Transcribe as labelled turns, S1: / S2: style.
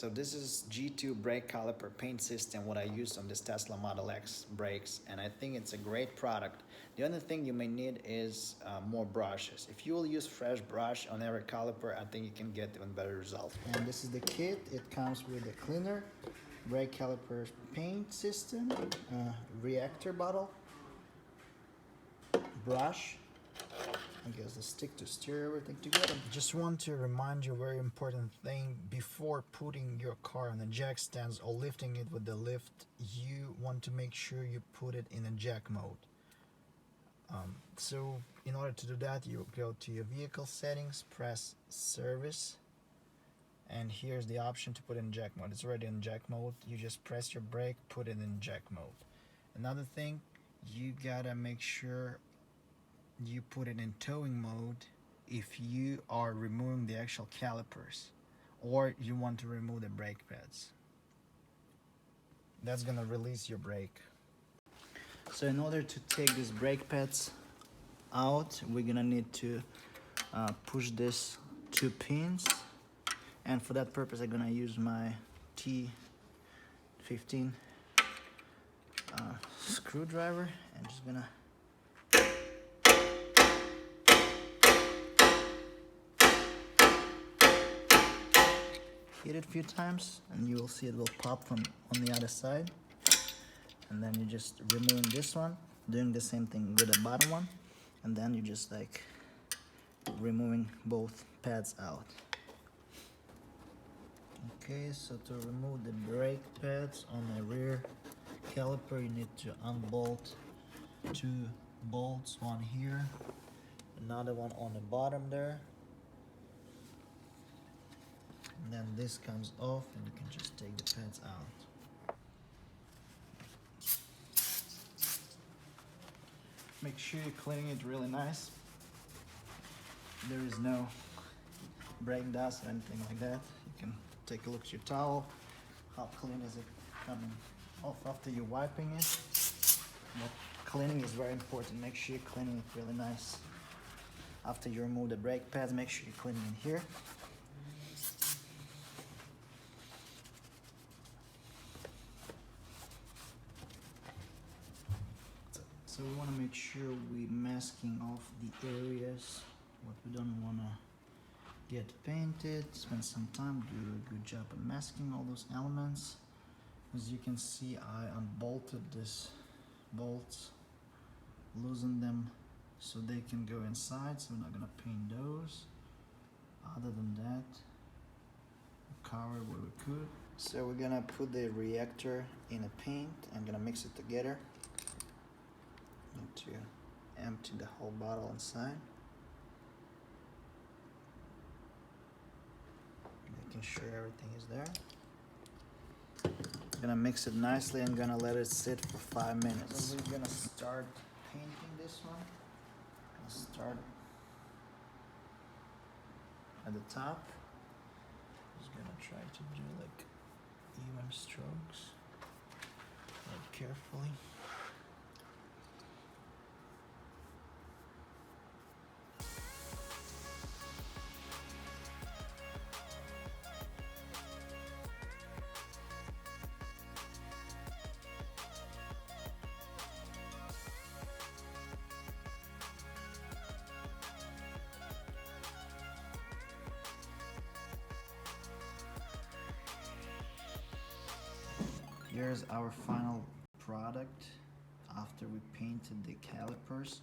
S1: So this is G2 Break Caliper Paint system, what I used on this Tesla Model X brakes, and I think it's a great product. The only thing you may need is more brushes. If you will use fresh brush on every caliper, I think you can get even better results. And this is the kit. It comes with a cleaner, brake caliper paint system, reactor bottle, brush, I guess the stick to steer everything together. Just want to remind you a very important thing. Before putting your car on the jack stands or lifting it with the lift, you want to make sure you put it in a jack mode. So in order to do that, you go to your vehicle settings, press service, and here's the option to put in jack mode. It's already in jack mode. You just press your brake, put it in jack mode. Another thing, you gotta make sure you put it in towing mode if you are removing the actual calipers or you want to remove the brake pads. That's gonna release your brake. So in order to take these brake pads out, we're gonna need to push this 2 pins, and for that purpose I'm gonna use my T15 screwdriver and just gonna hit it a few times, and you will see it will pop from on the other side. And then you just removing this one, doing the same thing with the bottom one, and then you just like removing both pads out. Okay, so to remove the brake pads on the rear caliper, you need to unbolt 2 bolts, one here, another one on the bottom there. And then this comes off and you can just take the pads out. Make sure you're cleaning it really nice. There is no brake dust or anything like that. You can take a look at your towel. How clean is it coming off after you're wiping it? But cleaning is very important. Make sure you're cleaning it really nice. After you remove the brake pads, make sure you're cleaning in here. So we want to make sure we're masking off the areas what we don't want to get painted. Spend some time, do a good job of masking all those elements. As you can see, I unbolted this bolts, loosened them so they can go inside, so we're not going to paint those. Other than that, we covered what we could. So we're going to put the reactor in a paint. I'm going to mix it together. Need to empty the whole bottle inside, making sure everything is there. I'm gonna mix it nicely and gonna let it sit for 5 minutes. So we're gonna start painting this one. Gonna start at the top. Just gonna try to do like even strokes, very carefully. Here's our final product after we painted the calipers.